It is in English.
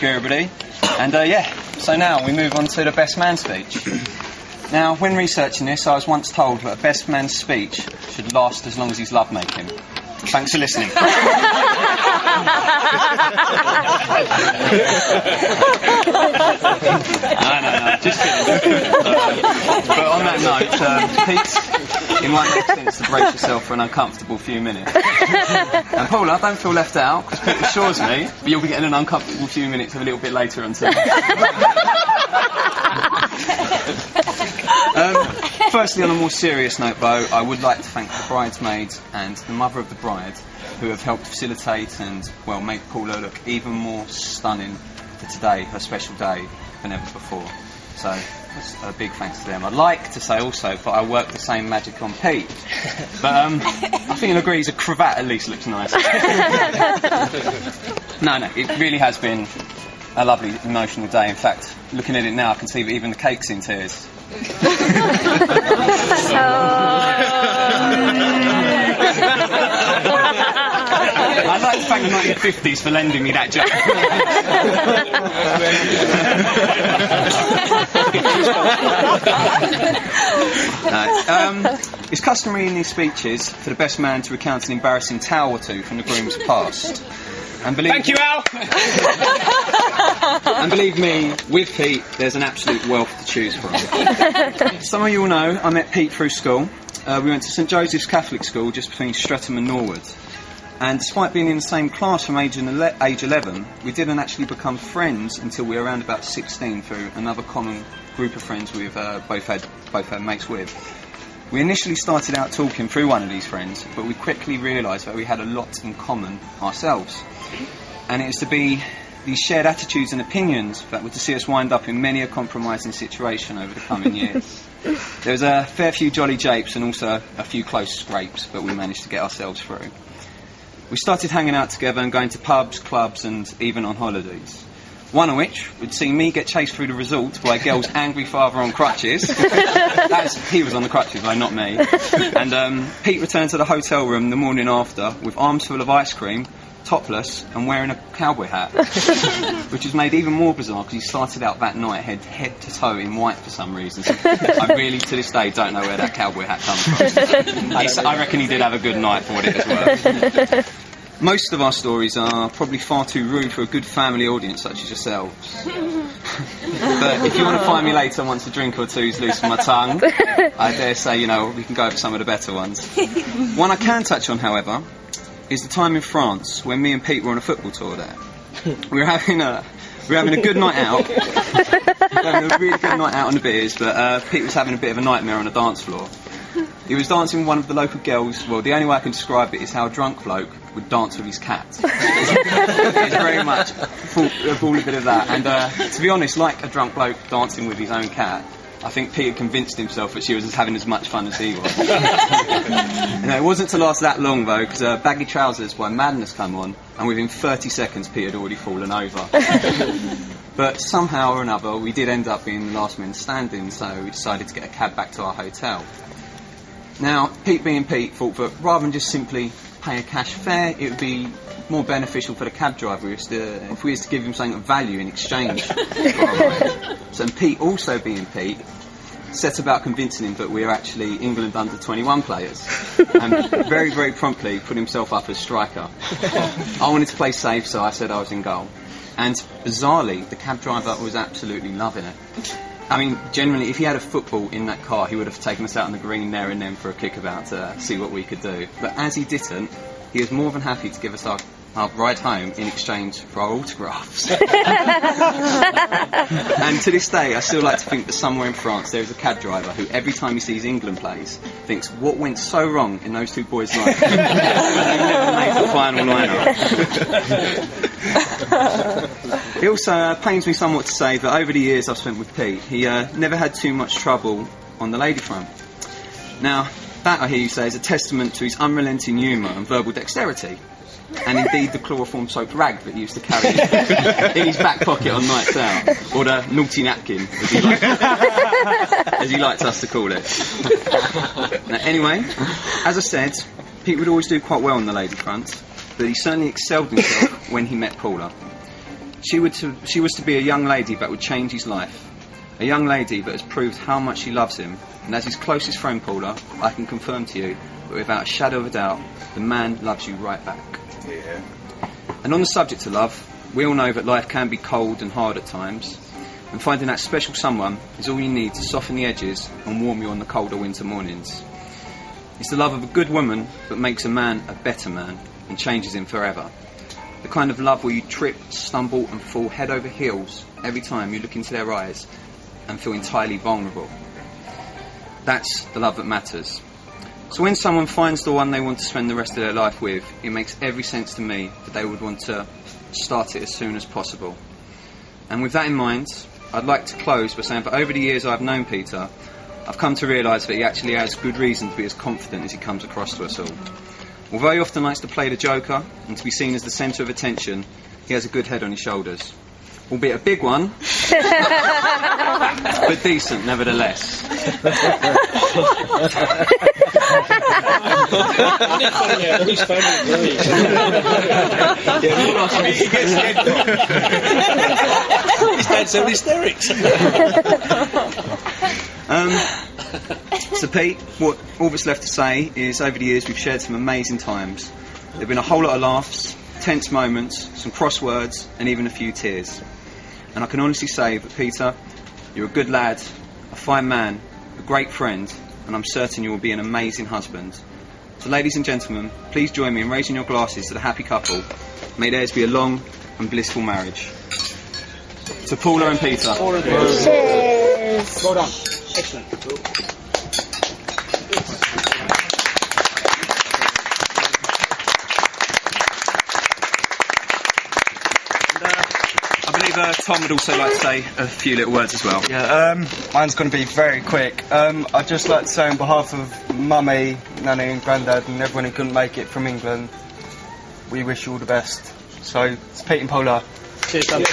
you, everybody. And so now we move on to the best man speech. Now, when researching this, I was once told that a best man's speech should last as long as he's lovemaking. Thanks for listening. No, just kidding. But on that note, Pete, it might make sense to brace yourself for an uncomfortable few minutes. And Paula, don't feel left out, because Pete assures me that you'll be getting an uncomfortable few minutes a little bit later on too. Firstly, on a more serious note, though, I would like to thank the bridesmaids and the mother of the bride who have helped facilitate and, well, make Paula look even more stunning for today, her special day, than ever before. So, that's a big thanks to them. I'd like to say also that I work the same magic on Pete, but I think you'll agree his cravat at least looks nice. No, it really has been a lovely, emotional day. In fact, looking at it now, I can see that even the cake's in tears. I'd like to thank the 1950s for lending me that joke. It's customary in these speeches for the best man to recount an embarrassing tale or two from the groom's past. And thank you, Al! And believe me, with Pete, there's an absolute wealth to choose from. Some of you will know I met Pete through school. We went to St Joseph's Catholic School just between Streatham and Norwood. And despite being in the same class from age 11, we didn't actually become friends until we were around about 16 through another common group of friends we've both had mates with. We initially started out talking through one of these friends, but we quickly realised that we had a lot in common ourselves. And it was to be these shared attitudes and opinions that were to see us wind up in many a compromising situation over the coming years. There was a fair few jolly japes and also a few close scrapes, but we managed to get ourselves through. We started hanging out together and going to pubs, clubs and even on holidays. One of which would see me get chased through the resort by a girl's angry father on crutches. He was on the crutches, though, not me. And Pete returned to the hotel room the morning after with arms full of ice cream, topless, and wearing a cowboy hat. Which was made even more bizarre because he started out that night head to toe in white for some reason. So I really, to this day, don't know where that cowboy hat comes from. I reckon he did have a good night for what it was worth. Most of our stories are probably far too rude for a good family audience such as yourselves. But if you want to find me later once a drink or two's loosened my tongue, I dare say, we can go over some of the better ones. One I can touch on, however, is the time in France when me and Pete were on a football tour there. We were having a good night out. We were having a really good night out on the beers, but Pete was having a bit of a nightmare on the dance floor. He was dancing with one of the local girls. Well, the only way I can describe it is how a drunk bloke would dance with his cat. It's very much all a bit of that. And to be honest, like a drunk bloke dancing with his own cat, I think Peter convinced himself that she was having as much fun as he was. It wasn't to last that long, though, because Baggy Trousers by Madness come on, and within 30 seconds Pete had already fallen over. But somehow or another, we did end up being the last men standing, so we decided to get a cab back to our hotel. Now, Pete being Pete thought that rather than just simply pay a cash fare, it would be more beneficial for the cab driver if we was to give him something of value in exchange for our ride. So Pete, also being Pete, set about convincing him that we are actually England under-21 players, and very, very promptly put himself up as striker. I wanted to play safe, so I said I was in goal. And bizarrely, the cab driver was absolutely loving it. I mean, generally, if he had a football in that car, he would have taken us out on the green there and then for a kickabout to see what we could do. But as he didn't, he was more than happy to give us our ride home in exchange for our autographs. And to this day, I still like to think that somewhere in France there is a cab driver who, every time he sees England plays, thinks, what went so wrong in those two boys' lives? They never made the final lineup. It also pains me somewhat to say that over the years I've spent with Pete, he never had too much trouble on the lady front. Now, that, I hear you say, is a testament to his unrelenting humour and verbal dexterity. And indeed the chloroform soaked rag that he used to carry in his back pocket on nights out, or the naughty napkin, as he liked us to call it. Now, anyway, as I said, Pete would always do quite well on the lady front, but he certainly excelled himself when he met Paula. She was to be a young lady that would change his life. A young lady that has proved how much she loves him. And as his closest friend, Paula, I can confirm to you that without a shadow of a doubt, the man loves you right back. Yeah. And on the subject of love, we all know that life can be cold and hard at times. And finding that special someone is all you need to soften the edges and warm you on the colder winter mornings. It's the love of a good woman that makes a man a better man and changes him forever. The kind of love where you trip, stumble and fall head over heels every time you look into their eyes and feel entirely vulnerable. That's the love that matters. So when someone finds the one they want to spend the rest of their life with, it makes every sense to me that they would want to start it as soon as possible. And with that in mind, I'd like to close by saying that over the years I've known Peter, I've come to realise that he actually has good reason to be as confident as he comes across to us all. Although he often likes to play the joker and to be seen as the centre of attention, he has a good head on his shoulders. Albeit a big one, but decent nevertheless. His dad's having hysterics. So Pete, all that's left to say is over the years we've shared some amazing times. There have been a whole lot of laughs, tense moments, some crosswords and even a few tears. And I can honestly say that Peter, you're a good lad, a fine man, a great friend, and I'm certain you will be an amazing husband. So ladies and gentlemen, please join me in raising your glasses to the happy couple. May theirs be a long and blissful marriage. To Paula and Peter. Cheers. Well done. Excellent. Tom would also like to say a few little words as well. Yeah, mine's going to be very quick. I'd just like to say on behalf of Mummy, Nanny and Grandad and everyone who couldn't make it from England, we wish you all the best. So, it's Pete and Paula. Cheers, Paula.